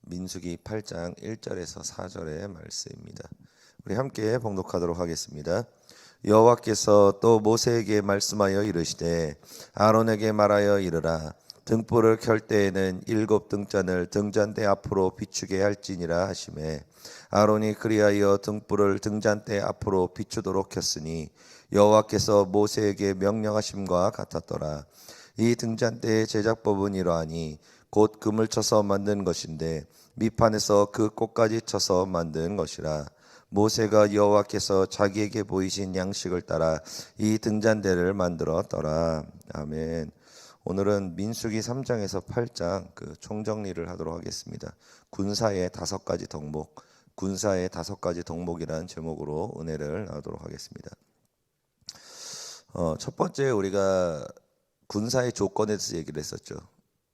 민수기 8장 1절에서 4절의 말씀입니다. 우리 함께 봉독하도록 하겠습니다. 여호와께서 또 모세에게 말씀하여 이르시되 아론에게 말하여 이르라. 등불을 켤 때에는 7 등잔을 등잔대 앞으로 비추게 할지니라 하시매 아론이 그리하여 등불을 등잔대 앞으로 비추도록 켰으니 여호와께서 모세에게 명령하심과 같았더라. 이 등잔대의 제작법은 이러하니 곧 금을 쳐서 만든 것인데 밑판에서 그 꽃까지 쳐서 만든 것이라. 모세가 여호와께서 자기에게 보이신 양식을 따라 이 등잔대를 만들었더라. 아멘. 오늘은 민수기 3장에서 8장 총정리를 하도록 하겠습니다. 군사의 5가지 덕목, 군사의 5가지 덕목이라는 제목으로 은혜를 나누도록 하겠습니다. 첫 번째 우리가 군사의 조건에 대해서 얘기를 했었죠.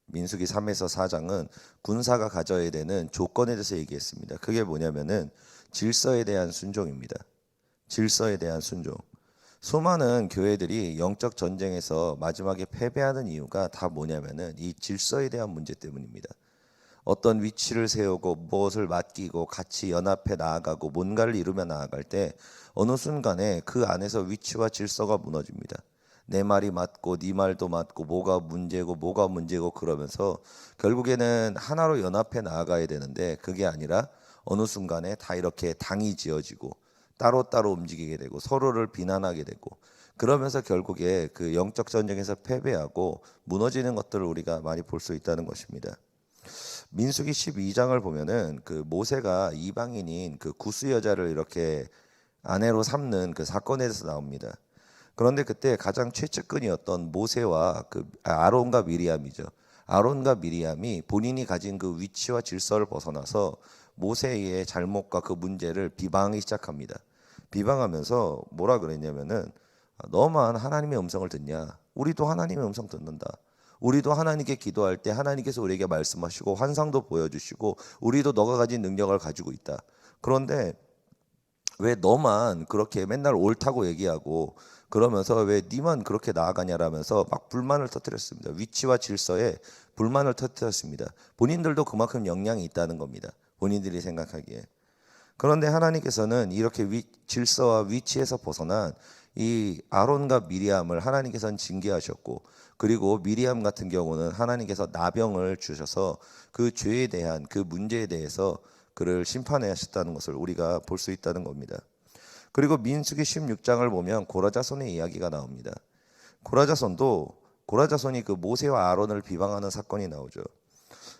민수기 3에서 4장은 군사가 가져야 되는 조건에 대해서 얘기했습니다. 그게 뭐냐면은 질서에 대한 순종입니다. 질서에 대한 순종. 수많은 교회들이 영적 전쟁에서 마지막에 패배하는 이유가 다 뭐냐면은 이 질서에 대한 문제 때문입니다. 어떤 위치를 세우고 무엇을 맡기고 같이 연합해 나아가고 뭔가를 이루며 나아갈 때 어느 순간에 그 안에서 위치와 질서가 무너집니다. 내 말이 맞고 네 말도 맞고 뭐가 문제고 그러면서 결국에는 하나로 연합해 나아가야 되는데 그게 아니라 어느 순간에 다 이렇게 당이 지어지고 따로따로 움직이게 되고 서로를 비난하게 되고 그러면서 결국에 그 영적 전쟁에서 패배하고 무너지는 것들을 우리가 많이 볼 수 있다는 것입니다. 민수기 12장을 보면은 그 모세가 이방인인 그 구스 여자를 이렇게 아내로 삼는 그 사건에 대해서 나옵니다. 그런데 그때 가장 최측근이었던 모세와 아론과 미리암이죠. 아론과 미리암이 본인이 가진 그 위치와 질서를 벗어나서 모세의 잘못과 그 문제를 비방하기 시작합니다. 비방하면서 뭐라 그랬냐면은 너만 하나님의 음성을 듣냐? 우리도 하나님의 음성 듣는다. 우리도 하나님께 기도할 때 하나님께서 우리에게 말씀하시고 환상도 보여주시고 우리도 너가 가진 능력을 가지고 있다. 그런데 왜 너만 그렇게 맨날 옳다고 얘기하고 그러면서 왜 니만 그렇게 나아가냐라면서 막 불만을 터뜨렸습니다. 위치와 질서에 불만을 터뜨렸습니다. 본인들도 그만큼 역량이 있다는 겁니다. 본인들이 생각하기에. 그런데 하나님께서는 이렇게 질서와 위치에서 벗어난 이 아론과 미리암을 하나님께서는 징계하셨고 그리고 미리암 같은 경우는 하나님께서 나병을 주셔서 그 죄에 대한 그 문제에 대해서 그를 심판하셨다는 것을 우리가 볼 수 있다는 겁니다. 그리고 민수기 16장을 보면 고라자손의 이야기가 나옵니다. 고라자손이 그 모세와 아론을 비방하는 사건이 나오죠.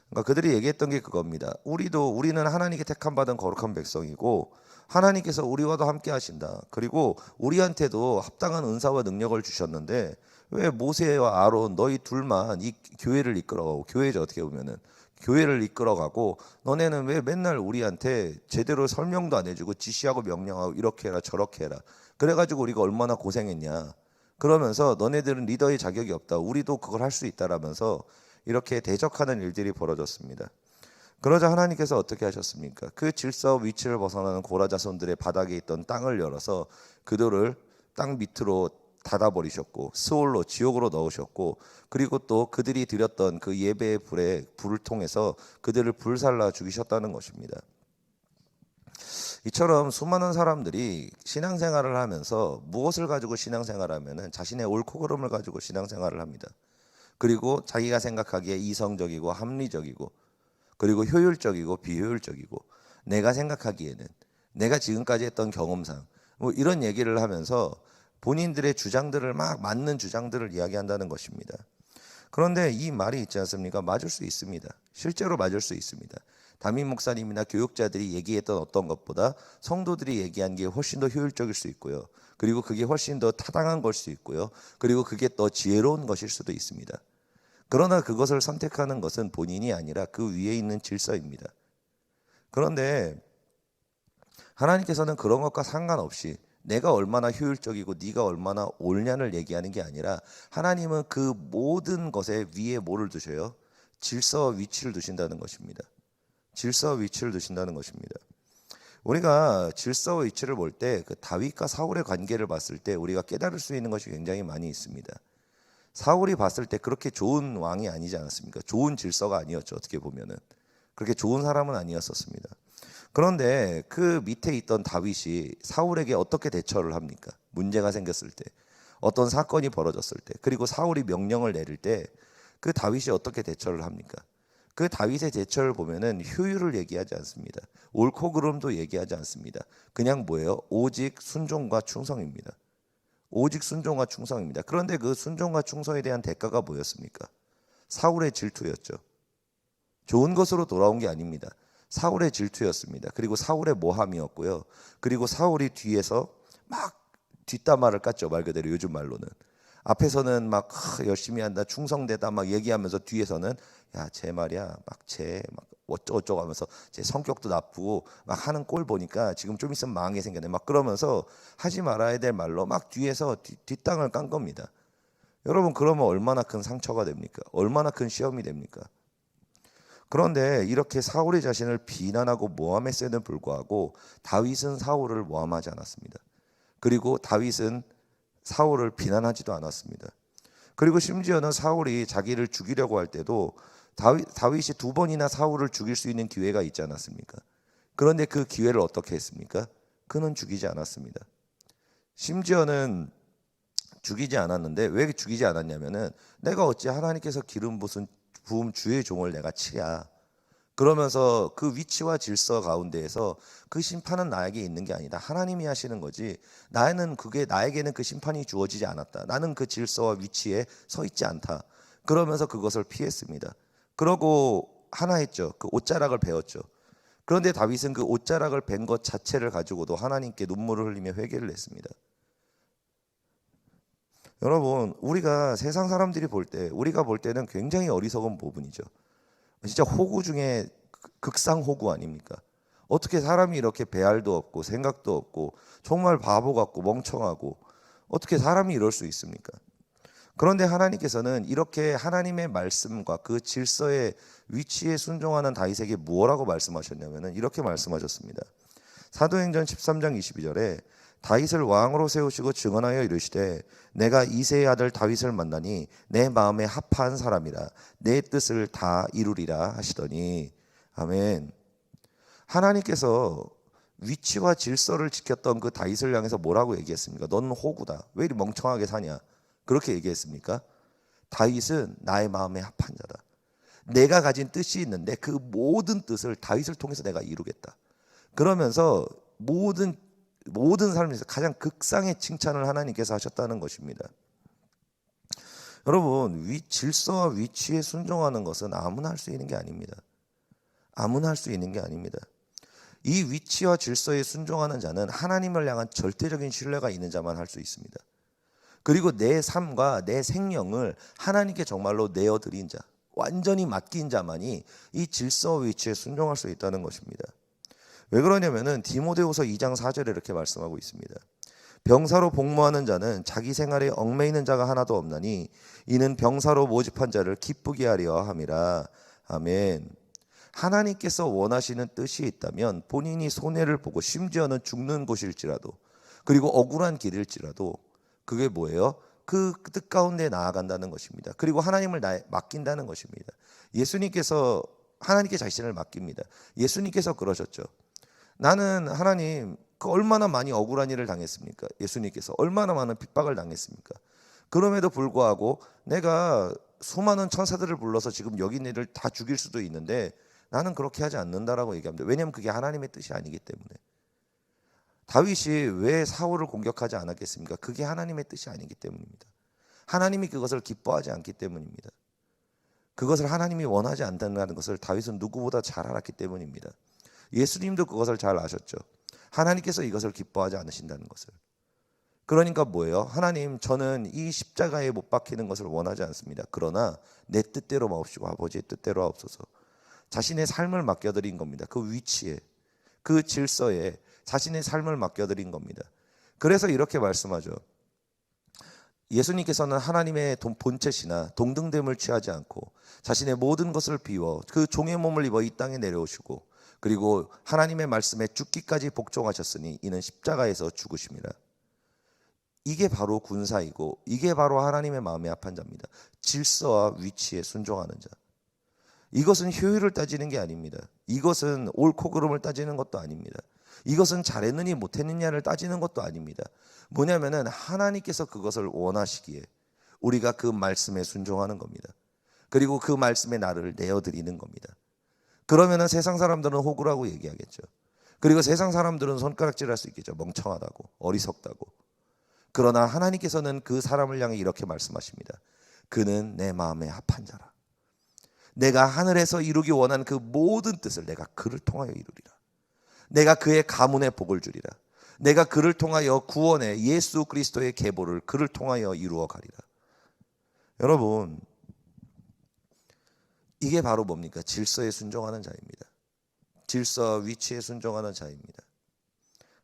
그러니까 그들이 얘기했던 게 그겁니다. 우리는 하나님께 택함 받은 거룩한 백성이고 하나님께서 우리와도 함께 하신다. 그리고 우리한테도 합당한 은사와 능력을 주셨는데 왜 모세와 아론 너희 둘만 이 교회를 이끌어가고 교회죠 어떻게 보면은 교회를 이끌어가고 너네는 왜 맨날 우리한테 제대로 설명도 안 해주고 지시하고 명령하고 이렇게 해라 저렇게 해라 그래가지고 우리가 얼마나 고생했냐 그러면서 너네들은 리더의 자격이 없다 우리도 그걸 할 수 있다라면서 이렇게 대적하는 일들이 벌어졌습니다. 그러자 하나님께서 어떻게 하셨습니까? 그 질서와 위치를 벗어나는 고라자손들의 바닥에 있던 땅을 열어서 그들을 땅 밑으로 닫아버리셨고 스올로 지옥으로 넣으셨고 그리고 또 그들이 드렸던 그 예배의 불을 통해서 그들을 불살라 죽이셨다는 것입니다. 이처럼 수많은 사람들이 신앙생활을 하면서 무엇을 가지고 신앙생활하면은 자신의 옳고 그름을 가지고 신앙생활을 합니다. 그리고 자기가 생각하기에 이성적이고 합리적이고 그리고 효율적이고 비효율적이고 내가 생각하기에는 내가 지금까지 했던 경험상 뭐 이런 얘기를 하면서 본인들의 주장들을 막 맞는 주장들을 이야기한다는 것입니다. 그런데 이 말이 있지 않습니까? 맞을 수 있습니다. 실제로 맞을 수 있습니다. 담임 목사님이나 교육자들이 얘기했던 어떤 것보다 성도들이 얘기한 게 훨씬 더 효율적일 수 있고요. 그리고 그게 훨씬 더 타당한 걸 수 있고요. 그리고 그게 더 지혜로운 것일 수도 있습니다. 그러나 그것을 선택하는 것은 본인이 아니라 그 위에 있는 질서입니다. 그런데 하나님께서는 그런 것과 상관없이 내가 얼마나 효율적이고 네가 얼마나 옳냐를 얘기하는 게 아니라 하나님은 그 모든 것에 위에 뭐를 두셔요? 질서와 위치를 두신다는 것입니다. 질서와 위치를 두신다는 것입니다. 우리가 질서와 위치를 볼 때 그 다윗과 사울의 관계를 봤을 때 우리가 깨달을 수 있는 것이 굉장히 많이 있습니다. 사울이 봤을 때 그렇게 좋은 왕이 아니지 않았습니까? 좋은 질서가 아니었죠. 어떻게 보면은. 그렇게 좋은 사람은 아니었었습니다. 그런데 그 밑에 있던 다윗이 사울에게 어떻게 대처를 합니까? 문제가 생겼을 때, 어떤 사건이 벌어졌을 때, 그리고 사울이 명령을 내릴 때 그 다윗이 어떻게 대처를 합니까? 그 다윗의 대처를 보면은 효율을 얘기하지 않습니다. 옳고 그름도 얘기하지 않습니다. 그냥 뭐예요? 오직 순종과 충성입니다. 오직 순종과 충성입니다. 그런데 그 순종과 충성에 대한 대가가 뭐였습니까? 사울의 질투였죠. 좋은 것으로 돌아온 게 아닙니다. 사울의 질투였습니다. 그리고 사울의 모함이었고요. 그리고 사울이 뒤에서 막 뒷담화를 깠죠. 말 그대로 요즘 말로는. 앞에서는 막 열심히 한다, 충성되다 막 얘기하면서 뒤에서는 야, 쟤 말이야, 막 어쩌고저쩌고 하면서 제 성격도 나쁘고 막 하는 꼴 보니까 지금 좀 있으면 망하게 생겼네. 막 그러면서 하지 말아야 될 말로 막 뒤에서 뒷땅을 깐 겁니다. 여러분, 그러면 얼마나 큰 상처가 됩니까? 얼마나 큰 시험이 됩니까? 그런데 이렇게 사울의 자신을 비난하고 모함했음에도 불구하고 다윗은 사울을 모함하지 않았습니다. 그리고 다윗은 사울을 비난하지도 않았습니다. 그리고 심지어는 사울이 자기를 죽이려고 할 때도 다윗이 두 번이나 사울을 죽일 수 있는 기회가 있지 않았습니까? 그런데 그 기회를 어떻게 했습니까? 그는 죽이지 않았습니다. 심지어는 죽이지 않았는데 왜 죽이지 않았냐면은 내가 어찌 하나님께서 기름 부음 주의 종을 내가 치랴. 그러면서 그 위치와 질서 가운데에서 그 심판은 나에게 있는 게 아니다. 하나님이 하시는 거지. 나에게는 그 심판이 주어지지 않았다. 나는 그 질서와 위치에 서 있지 않다. 그러면서 그것을 피했습니다. 그러고 하나 했죠. 그 옷자락을 베었죠. 그런데 다윗은 그 옷자락을 벤 것 자체를 가지고도 하나님께 눈물을 흘리며 회개를 했습니다. 여러분, 우리가 세상 사람들이 우리가 볼 때는 굉장히 어리석은 부분이죠. 진짜 호구 중에 극상 호구 아닙니까? 어떻게 사람이 이렇게 배알도 없고 생각도 없고 정말 바보 같고 멍청하고 어떻게 사람이 이럴 수 있습니까? 그런데 하나님께서는 이렇게 하나님의 말씀과 그 질서의 위치에 순종하는 다윗에게 무엇라고 말씀하셨냐면은 이렇게 말씀하셨습니다. 사도행전 13장 22절에 다윗을 왕으로 세우시고 증언하여 이르시되 내가 이새의 아들 다윗을 만나니 내 마음에 합한 사람이라 내 뜻을 다 이루리라 하시더니 아멘. 하나님께서 위치와 질서를 지켰던 그 다윗을 향해서 뭐라고 얘기했습니까? 넌 호구다. 왜 이리 멍청하게 사냐? 그렇게 얘기했습니까? 다윗은 나의 마음에 합한 자다. 내가 가진 뜻이 있는데 그 모든 뜻을 다윗을 통해서 내가 이루겠다. 그러면서 모든 삶에서 가장 극상의 칭찬을 하나님께서 하셨다는 것입니다. 여러분, 질서와 위치에 순종하는 것은 아무나 할 수 있는 게 아닙니다. 아무나 할 수 있는 게 아닙니다. 이 위치와 질서에 순종하는 자는 하나님을 향한 절대적인 신뢰가 있는 자만 할 수 있습니다. 그리고 내 삶과 내 생명을 하나님께 정말로 내어드린 자, 완전히 맡긴 자만이 이 질서와 위치에 순종할 수 있다는 것입니다. 왜 그러냐면은 디모데후서 2장 4절에 이렇게 말씀하고 있습니다. 병사로 복무하는 자는 자기 생활에 얽매이는 자가 하나도 없나니 이는 병사로 모집한 자를 기쁘게 하려 함이라. 아멘. 하나님께서 원하시는 뜻이 있다면 본인이 손해를 보고 심지어는 죽는 곳일지라도 그리고 억울한 길일지라도 그게 뭐예요? 그 뜻 가운데 나아간다는 것입니다. 그리고 하나님을 맡긴다는 것입니다. 예수님께서 하나님께 자신을 맡깁니다. 예수님께서 그러셨죠. 나는 하나님 얼마나 많이 억울한 일을 당했습니까? 예수님께서 얼마나 많은 핍박을 당했습니까? 그럼에도 불구하고 내가 수많은 천사들을 불러서 지금 여기 있는 애를 다 죽일 수도 있는데 나는 그렇게 하지 않는다라고 얘기합니다. 왜냐하면 그게 하나님의 뜻이 아니기 때문에. 다윗이 왜 사울을 공격하지 않았겠습니까? 그게 하나님의 뜻이 아니기 때문입니다. 하나님이 그것을 기뻐하지 않기 때문입니다. 그것을 하나님이 원하지 않는다는 것을 다윗은 누구보다 잘 알았기 때문입니다. 예수님도 그것을 잘 아셨죠. 하나님께서 이것을 기뻐하지 않으신다는 것을. 그러니까 뭐예요? 하나님, 저는 이 십자가에 못 박히는 것을 원하지 않습니다. 그러나 내 뜻대로 마옵시고 아버지의 뜻대로 하옵소서. 자신의 삶을 맡겨드린 겁니다. 그 위치에, 그 질서에 자신의 삶을 맡겨드린 겁니다. 그래서 이렇게 말씀하죠. 예수님께서는 하나님의 본체시나 동등됨을 취하지 않고 자신의 모든 것을 비워 그 종의 몸을 입어 이 땅에 내려오시고 그리고 하나님의 말씀에 죽기까지 복종하셨으니 이는 십자가에서 죽으심이라. 이게 바로 군사이고 이게 바로 하나님의 마음에 합한 자입니다. 질서와 위치에 순종하는 자. 이것은 효율을 따지는 게 아닙니다. 이것은 옳고 그름을 따지는 것도 아닙니다. 이것은 잘했느니 못했느냐를 따지는 것도 아닙니다. 뭐냐면은 하나님께서 그것을 원하시기에 우리가 그 말씀에 순종하는 겁니다. 그리고 그 말씀에 나를 내어드리는 겁니다. 그러면은 세상 사람들은 호구라고 얘기하겠죠. 그리고 세상 사람들은 손가락질할 수 있겠죠. 멍청하다고, 어리석다고. 그러나 하나님께서는 그 사람을 향해 이렇게 말씀하십니다. 그는 내 마음에 합한 자라. 내가 하늘에서 이루기 원한 그 모든 뜻을 내가 그를 통하여 이루리라. 내가 그의 가문의 복을 주리라. 내가 그를 통하여 구원의 예수 그리스도의 계보를 그를 통하여 이루어 가리라. 여러분, 이게 바로 뭡니까? 질서에 순종하는 자입니다. 질서 위치에 순종하는 자입니다.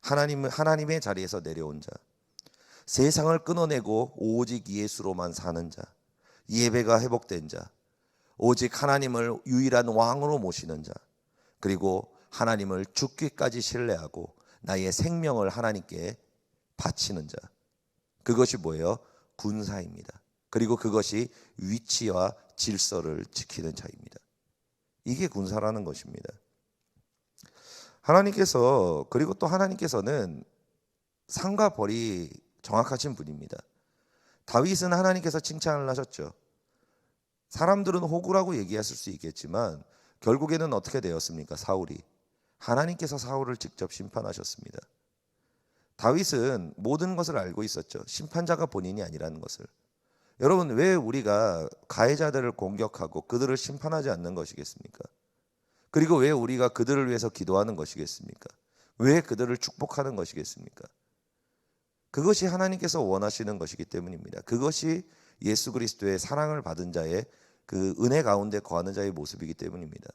하나님의 자리에서 내려온 자, 세상을 끊어내고 오직 예수로만 사는 자, 예배가 회복된 자, 오직 하나님을 유일한 왕으로 모시는 자, 그리고 하나님을 죽기까지 신뢰하고 나의 생명을 하나님께 바치는 자, 그것이 뭐예요? 군사입니다. 그리고 그것이 위치와 질서를 지키는 자입니다. 이게 군사라는 것입니다. 하나님께서, 그리고 또 하나님께서는 상과 벌이 정확하신 분입니다. 다윗은 하나님께서 칭찬을 하셨죠. 사람들은 호구라고 얘기했을 수 있겠지만 결국에는 어떻게 되었습니까? 사울이. 하나님께서 사울을 직접 심판하셨습니다. 다윗은 모든 것을 알고 있었죠. 심판자가 본인이 아니라는 것을. 여러분, 왜 우리가 가해자들을 공격하고 그들을 심판하지 않는 것이겠습니까? 그리고 왜 우리가 그들을 위해서 기도하는 것이겠습니까? 왜 그들을 축복하는 것이겠습니까? 그것이 하나님께서 원하시는 것이기 때문입니다. 그것이 예수 그리스도의 사랑을 받은 자의 그 은혜 가운데 거하는 자의 모습이기 때문입니다.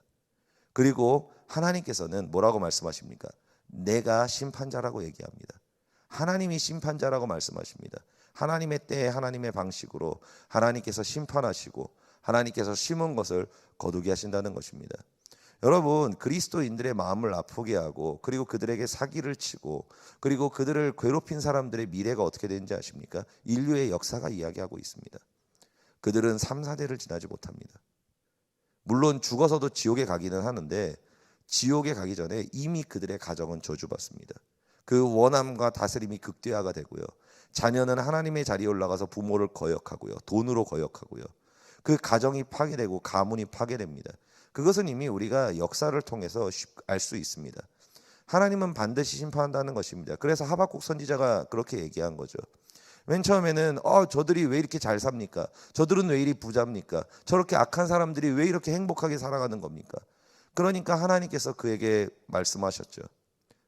그리고 하나님께서는 뭐라고 말씀하십니까? 내가 심판자라고 얘기합니다. 하나님이 심판자라고 말씀하십니다. 하나님의 때에 하나님의 방식으로 하나님께서 심판하시고 하나님께서 심은 것을 거두게 하신다는 것입니다. 여러분, 그리스도인들의 마음을 아프게 하고 그리고 그들에게 사기를 치고 그리고 그들을 괴롭힌 사람들의 미래가 어떻게 되는지 아십니까? 인류의 역사가 이야기하고 있습니다. 그들은 3, 4대를 지나지 못합니다. 물론 죽어서도 지옥에 가기는 하는데 지옥에 가기 전에 이미 그들의 가정은 저주받습니다. 그 원함과 다스림이 극대화가 되고요. 자녀는 하나님의 자리에 올라가서 부모를 거역하고요. 돈으로 거역하고요. 그 가정이 파괴되고 가문이 파괴됩니다. 그것은 이미 우리가 역사를 통해서 알 수 있습니다. 하나님은 반드시 심판한다는 것입니다. 그래서 하박국 선지자가 그렇게 얘기한 거죠. 맨 처음에는 저들이 왜 이렇게 잘 삽니까? 저들은 왜 이리 부자입니까? 저렇게 악한 사람들이 왜 이렇게 행복하게 살아가는 겁니까? 그러니까 하나님께서 그에게 말씀하셨죠.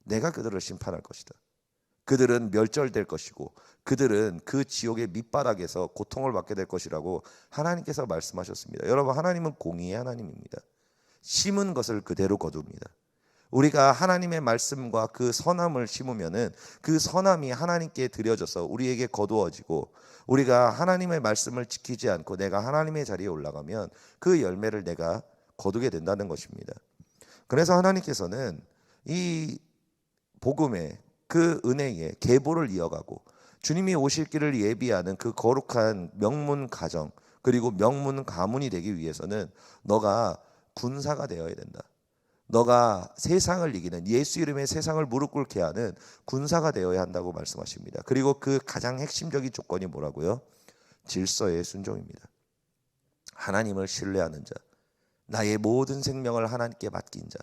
내가 그들을 심판할 것이다. 그들은 멸절될 것이고 그들은 그 지옥의 밑바닥에서 고통을 받게 될 것이라고 하나님께서 말씀하셨습니다. 여러분, 하나님은 공의의 하나님입니다. 심은 것을 그대로 거둡니다. 우리가 하나님의 말씀과 그 선함을 심으면은 그 선함이 하나님께 드려져서 우리에게 거두어지고 우리가 하나님의 말씀을 지키지 않고 내가 하나님의 자리에 올라가면 그 열매를 내가 거두게 된다는 것입니다. 그래서 하나님께서는 이 복음의 그 은혜의 계보를 이어가고 주님이 오실 길을 예비하는 그 거룩한 명문 가정 그리고 명문 가문이 되기 위해서는 너가 군사가 되어야 된다. 너가 세상을 이기는, 예수 이름의 세상을 무릎 꿇게 하는 군사가 되어야 한다고 말씀하십니다. 그리고 그 가장 핵심적인 조건이 뭐라고요? 질서의 순종입니다. 하나님을 신뢰하는 자, 나의 모든 생명을 하나님께 맡긴 자,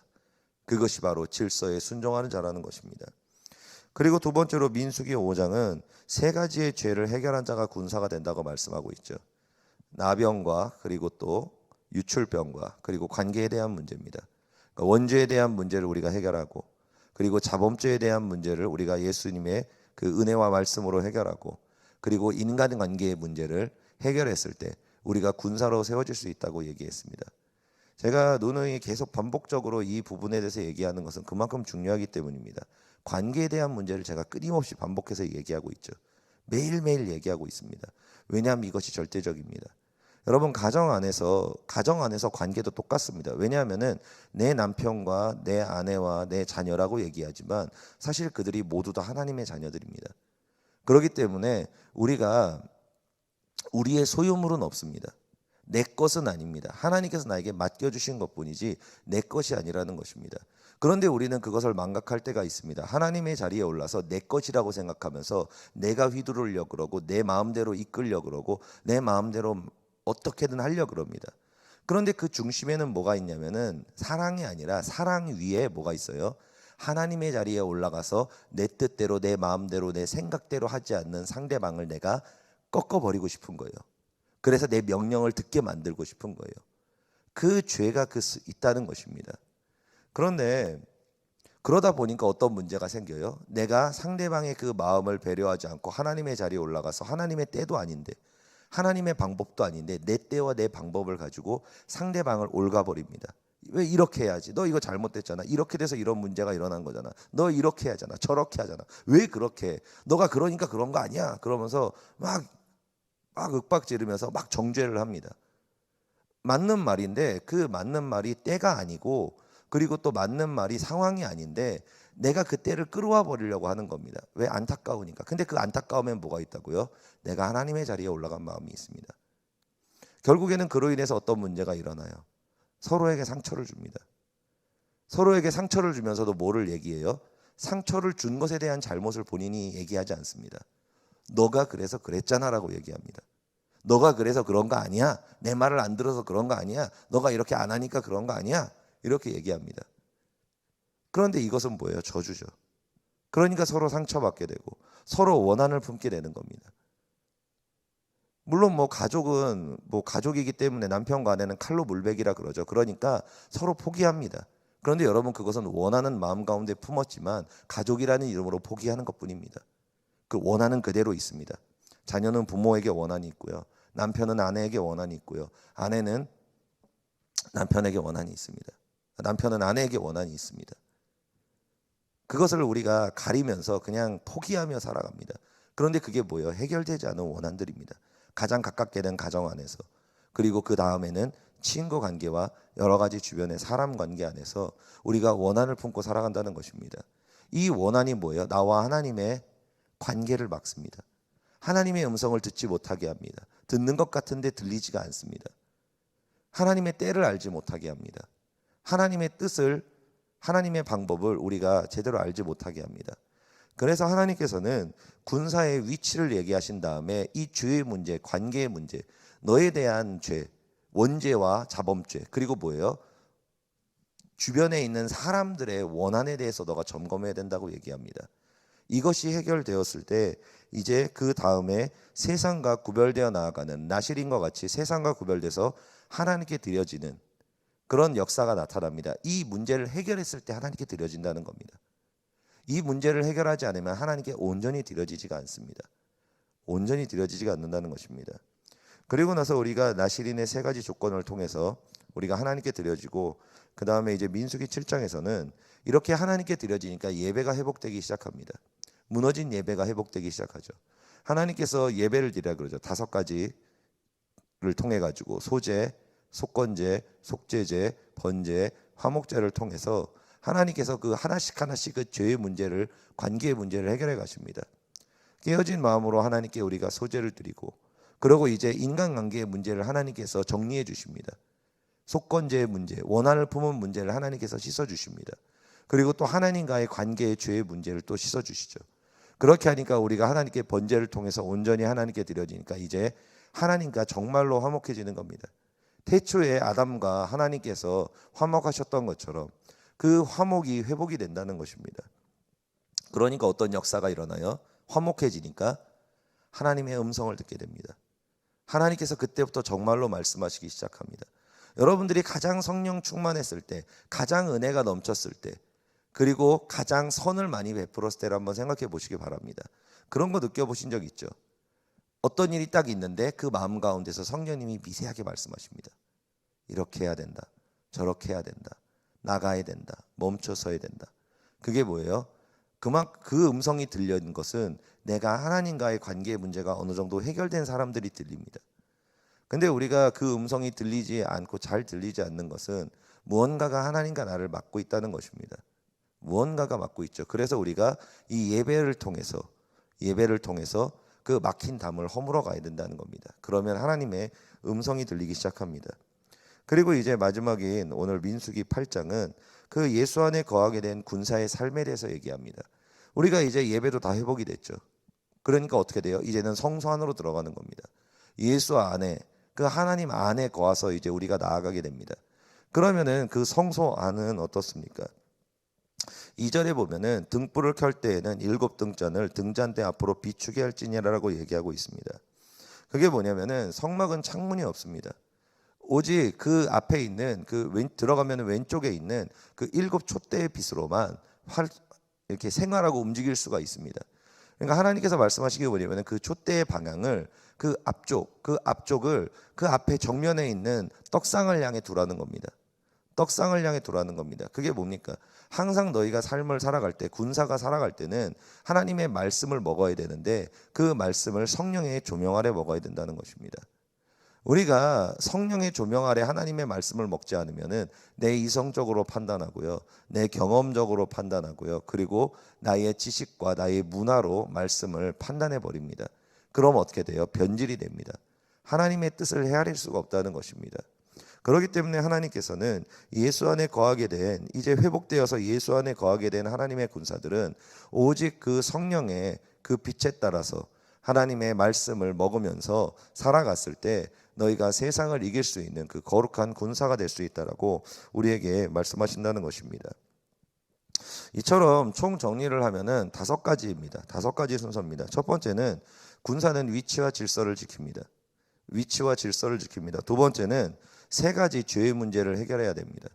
그것이 바로 질서에 순종하는 자라는 것입니다. 그리고 두 번째로 민수기 5장은 세 가지의 죄를 해결한 자가 군사가 된다고 말씀하고 있죠. 나병과 그리고 또 유출병과 그리고 관계에 대한 문제입니다. 그러니까 원죄에 대한 문제를 우리가 해결하고 그리고 자범죄에 대한 문제를 우리가 예수님의 그 은혜와 말씀으로 해결하고 그리고 인간관계의 문제를 해결했을 때 우리가 군사로 세워질 수 있다고 얘기했습니다. 제가 누누이 계속 반복적으로 이 부분에 대해서 얘기하는 것은 그만큼 중요하기 때문입니다. 관계에 대한 문제를 제가 끊임없이 반복해서 얘기하고 있죠. 매일매일 얘기하고 있습니다. 왜냐하면 이것이 절대적입니다. 여러분, 가정 안에서 관계도 똑같습니다. 왜냐하면은 내 남편과 내 아내와 내 자녀라고 얘기하지만 사실 그들이 모두 다 하나님의 자녀들입니다. 그렇기 때문에 우리가 우리의 소유물은 없습니다. 내 것은 아닙니다. 하나님께서 나에게 맡겨주신 것뿐이지 내 것이 아니라는 것입니다. 그런데 우리는 그것을 망각할 때가 있습니다. 하나님의 자리에 올라서 내 것이라고 생각하면서 내가 휘두르려고 그러고 내 마음대로 이끌려고 그러고 내 마음대로 어떻게든 하려고 그럽니다. 그런데 그 중심에는 뭐가 있냐면은 사랑이 아니라 사랑 위에 뭐가 있어요? 하나님의 자리에 올라가서 내 뜻대로 내 마음대로 내 생각대로 하지 않는 상대방을 내가 꺾어버리고 싶은 거예요. 그래서 내 명령을 듣게 만들고 싶은 거예요. 그 죄가 있다는 것입니다. 그런데 그러다 보니까 어떤 문제가 생겨요? 내가 상대방의 그 마음을 배려하지 않고 하나님의 자리에 올라가서 하나님의 때도 아닌데 하나님의 방법도 아닌데 내 때와 내 방법을 가지고 상대방을 옮가버립니다. 왜 이렇게 해야지? 너 이거 잘못됐잖아. 이렇게 돼서 이런 문제가 일어난 거잖아. 너 이렇게 하잖아. 저렇게 하잖아. 왜 그렇게 해? 너가 그러니까 그런 거 아니야. 그러면서 막 윽박 지르면서 막 정죄를 합니다. 맞는 말인데 그 맞는 말이 때가 아니고 그리고 또 맞는 말이 상황이 아닌데 내가 그 때를 끌어와 버리려고 하는 겁니다. 왜? 안타까우니까. 근데 그 안타까움엔 뭐가 있다고요? 내가 하나님의 자리에 올라간 마음이 있습니다. 결국에는 그로 인해서 어떤 문제가 일어나요? 서로에게 상처를 줍니다. 서로에게 상처를 주면서도 뭐를 얘기해요? 상처를 준 것에 대한 잘못을 본인이 얘기하지 않습니다. 너가 그래서 그랬잖아 라고 얘기합니다. 너가 그래서 그런 거 아니야. 내 말을 안 들어서 그런 거 아니야. 너가 이렇게 안 하니까 그런 거 아니야. 이렇게 얘기합니다. 그런데 이것은 뭐예요? 저주죠. 그러니까 서로 상처받게 되고 서로 원한을 품게 되는 겁니다. 물론 뭐 가족은 뭐 가족이기 때문에 남편과 아내는 칼로 물베기라 그러죠. 그러니까 서로 포기합니다. 그런데 여러분 그것은 원하는 마음 가운데 품었지만 가족이라는 이름으로 포기하는 것뿐입니다. 그 원하는 그대로 있습니다. 자녀는 부모에게 원한이 있고요. 남편은 아내에게 원한이 있고요. 아내는 남편에게 원한이 있습니다. 남편은 아내에게 원한이 있습니다. 그것을 우리가 가리면서 그냥 포기하며 살아갑니다. 그런데 그게 뭐예요? 해결되지 않은 원한들입니다. 가장 가깝게 된 가정 안에서 그리고 그 다음에는 친구 관계와 여러 가지 주변의 사람 관계 안에서 우리가 원한을 품고 살아간다는 것입니다. 이 원한이 뭐예요? 나와 하나님의 관계를 막습니다. 하나님의 음성을 듣지 못하게 합니다. 듣는 것 같은데 들리지가 않습니다. 하나님의 때를 알지 못하게 합니다. 하나님의 뜻을 하나님의 방법을 우리가 제대로 알지 못하게 합니다. 그래서 하나님께서는 군사의 위치를 얘기하신 다음에 이 죄의 문제, 관계의 문제, 너에 대한 죄, 원죄와 자범죄, 그리고 뭐예요? 주변에 있는 사람들의 원한에 대해서 너가 점검해야 된다고 얘기합니다. 이것이 해결되었을 때 이제 그 다음에 세상과 구별되어 나아가는 나실인과 같이 세상과 구별돼서 하나님께 드려지는 그런 역사가 나타납니다. 이 문제를 해결했을 때 하나님께 드려진다는 겁니다. 이 문제를 해결하지 않으면 하나님께 온전히 드려지지가 않습니다. 온전히 드려지지가 않는다는 것입니다. 그리고 나서 우리가 나실인의 세 가지 조건을 통해서 우리가 하나님께 드려지고 그 다음에 이제 민수기 7장에서는 이렇게 하나님께 드려지니까 예배가 회복되기 시작합니다. 무너진 예배가 회복되기 시작하죠. 하나님께서 예배를 드리라 그러죠. 5가지를 통해 가지고 소제, 속건제, 속죄제, 번제, 화목제를 통해서 하나님께서 그 하나씩 그 죄의 문제를 관계의 문제를 해결해 가십니다. 깨어진 마음으로 하나님께 우리가 소제를 드리고 그리고 이제 인간관계의 문제를 하나님께서 정리해 주십니다. 속건제의 문제, 원한을 품은 문제를 하나님께서 씻어 주십니다. 그리고 또 하나님과의 관계의 죄의 문제를 또 씻어 주시죠. 그렇게 하니까 우리가 하나님께 번제를 통해서 온전히 하나님께 드려지니까 이제 하나님과 정말로 화목해지는 겁니다. 태초에 아담과 하나님께서 화목하셨던 것처럼 그 화목이 회복이 된다는 것입니다. 그러니까 어떤 역사가 일어나요? 화목해지니까 하나님의 음성을 듣게 됩니다. 하나님께서 그때부터 정말로 말씀하시기 시작합니다. 여러분들이 가장 성령 충만했을 때, 가장 은혜가 넘쳤을 때, 그리고 가장 선을 많이 베풀었을 때를 한번 생각해 보시기 바랍니다. 그런 거 느껴보신 적 있죠? 어떤 일이 딱 있는데 그 마음 가운데서 성령님이 미세하게 말씀하십니다. 이렇게 해야 된다. 저렇게 해야 된다. 나가야 된다. 멈춰서야 된다. 그게 뭐예요? 그 음성이 들리는 것은 내가 하나님과의 관계의 문제가 어느 정도 해결된 사람들이 들립니다. 근데 우리가 그 음성이 들리지 않고 잘 들리지 않는 것은 무언가가 하나님과 나를 막고 있다는 것입니다. 무언가가 막고 있죠. 그래서 우리가 이 예배를 통해서 그 막힌 담을 허물어 가야 된다는 겁니다. 그러면 하나님의 음성이 들리기 시작합니다. 그리고 이제 마지막인 오늘 민수기 8장은 그 예수 안에 거하게 된 군사의 삶에 대해서 얘기합니다. 우리가 이제 예배도 다 회복이 됐죠. 그러니까 어떻게 돼요? 이제는 성소 안으로 들어가는 겁니다. 예수 안에, 그 하나님 안에 거하서 이제 우리가 나아가게 됩니다. 그러면은 그 성소 안은 어떻습니까? 2절에 보면은 등불을 켤 때에는 7등잔을 등잔대 앞으로 비추게 할지니라라고 얘기하고 있습니다. 그게 뭐냐면은 성막은 창문이 없습니다. 오직 그 앞에 있는 들어가면 왼쪽에 있는 그 7촛대의 빛으로만 이렇게 생활하고 움직일 수가 있습니다. 그러니까 하나님께서 말씀하시기 뭐냐면 그 촛대의 방향을 그 앞쪽을 그 앞에 정면에 있는 떡상을 향해 두라는 겁니다. 떡상을 향해 두라는 겁니다. 그게 뭡니까? 항상 너희가 삶을 살아갈 때, 군사가 살아갈 때는 하나님의 말씀을 먹어야 되는데 그 말씀을 성령의 조명 아래 먹어야 된다는 것입니다. 우리가 성령의 조명 아래 하나님의 말씀을 먹지 않으면은 내 이성적으로 판단하고요, 내 경험적으로 판단하고요, 그리고 나의 지식과 나의 문화로 말씀을 판단해 버립니다. 그럼 어떻게 돼요? 변질이 됩니다. 하나님의 뜻을 헤아릴 수가 없다는 것입니다. 그렇기 때문에 하나님께서는 예수 안에 거하게 된, 이제 회복되어서 예수 안에 거하게 된 하나님의 군사들은 오직 그 성령의 그 빛에 따라서 하나님의 말씀을 먹으면서 살아갔을 때 너희가 세상을 이길 수 있는 그 거룩한 군사가 될 수 있다라고 우리에게 말씀하신다는 것입니다. 이처럼 총 정리를 하면은 5가지입니다. 5가지 순서입니다. 첫 번째는 군사는 위치와 질서를 지킵니다. 위치와 질서를 지킵니다. 두 번째는 3가지 죄의 문제를 해결해야 됩니다.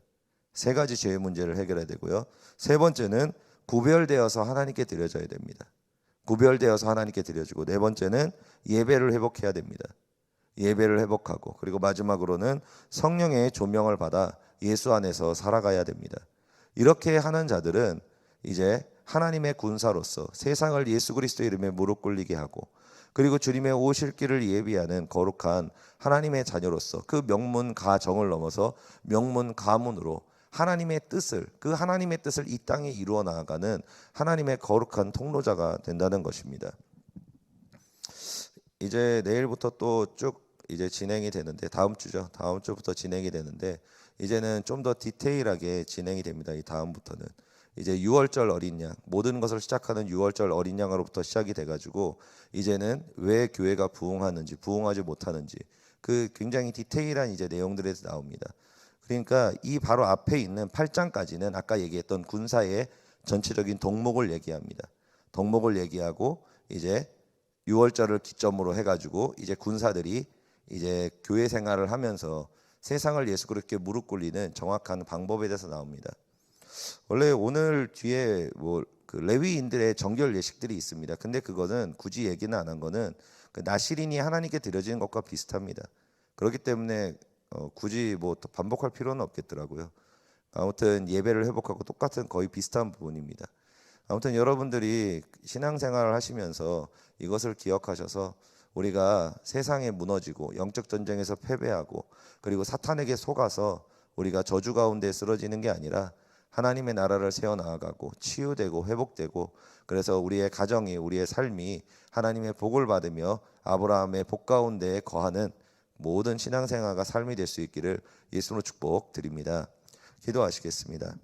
3가지 죄의 문제를 해결해야 되고요. 세 번째는 구별되어서 하나님께 드려져야 됩니다. 구별되어서 하나님께 드려지고, 네 번째는 예배를 회복해야 됩니다. 예배를 회복하고, 그리고 마지막으로는 성령의 조명을 받아 예수 안에서 살아가야 됩니다. 이렇게 하는 자들은 이제 하나님의 군사로서 세상을 예수 그리스도의 이름에 무릎 꿇리게 하고, 그리고 주님의 오실 길을 예비하는 거룩한 하나님의 자녀로서 그 명문 가정을 넘어서 명문 가문으로 하나님의 뜻을, 그 하나님의 뜻을 이 땅에 이루어 나아가는 하나님의 거룩한 통로자가 된다는 것입니다. 이제 내일부터 또 쭉 이제 진행이 되는데, 다음 주부터 진행이 되는데, 이제는 좀 더 디테일하게 진행이 됩니다. 이 다음부터는 이제 6월절 어린 양, 모든 것을 시작하는 6월절 어린 양으로부터 시작이 돼가지고 이제는 왜 교회가 부흥하는지, 부흥하지 못하는지, 그 굉장히 디테일한 이제 내용들에서 나옵니다. 그러니까 이 바로 앞에 있는 8장까지는 아까 얘기했던 군사의 전체적인 덕목을 얘기합니다. 덕목을 얘기하고 이제 6월절을 기점으로 해가지고 이제 군사들이 이제 교회 생활을 하면서 세상을 예수 그리스도께 무릎 꿇리는 정확한 방법에 대해서 나옵니다. 원래 오늘 뒤에 그 레위인들의 정결 예식들이 있습니다. 근데 그거는 굳이 얘기는 안 한 거는 그 나실인이 하나님께 드려지는 것과 비슷합니다. 그렇기 때문에 굳이 또 반복할 필요는 없겠더라고요. 아무튼 예배를 회복하고 똑같은 거의 비슷한 부분입니다. 아무튼 여러분들이 신앙생활을 하시면서 이것을 기억하셔서 우리가 세상에 무너지고 영적 전쟁에서 패배하고 그리고 사탄에게 속아서 우리가 저주 가운데 쓰러지는 게 아니라 하나님의 나라를 세워나가고 치유되고 회복되고, 그래서 우리의 가정이, 우리의 삶이 하나님의 복을 받으며 아브라함의 복 가운데 거하는 모든 신앙생활과 삶이 될 수 있기를 예수로 축복드립니다. 기도하시겠습니다.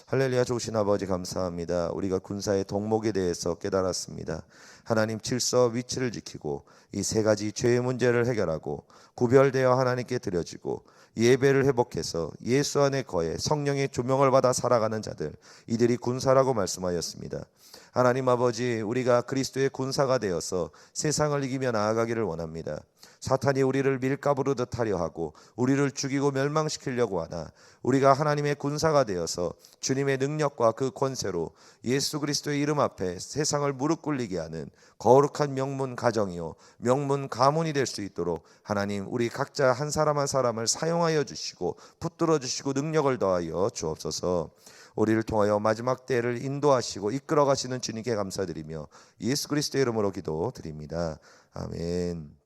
할렐루야. 좋으신 아버지 감사합니다. 우리가 군사의 덕목에 대해서 깨달았습니다. 하나님 질서 위치를 지키고 이 3가지 죄의 문제를 해결하고 구별되어 하나님께 드려지고 예배를 회복해서 예수 안에 거해 성령의 조명을 받아 살아가는 자들, 이들이 군사라고 말씀하였습니다. 하나님 아버지, 우리가 그리스도의 군사가 되어서 세상을 이기며 나아가기를 원합니다. 사탄이 우리를 밀가부르듯 하려 하고 우리를 죽이고 멸망시키려고 하나 우리가 하나님의 군사가 되어서 주님의 능력과 그 권세로 예수 그리스도의 이름 앞에 세상을 무릎 꿇리게 하는 거룩한 명문 가정이요 명문 가문이 될 수 있도록 하나님, 우리 각자 한 사람 한 사람을 사용하여 주시고 붙들어 주시고 능력을 더하여 주옵소서. 우리를 통하여 마지막 때를 인도하시고 이끌어 가시는 주님께 감사드리며 예수 그리스도의 이름으로 기도드립니다. 아멘.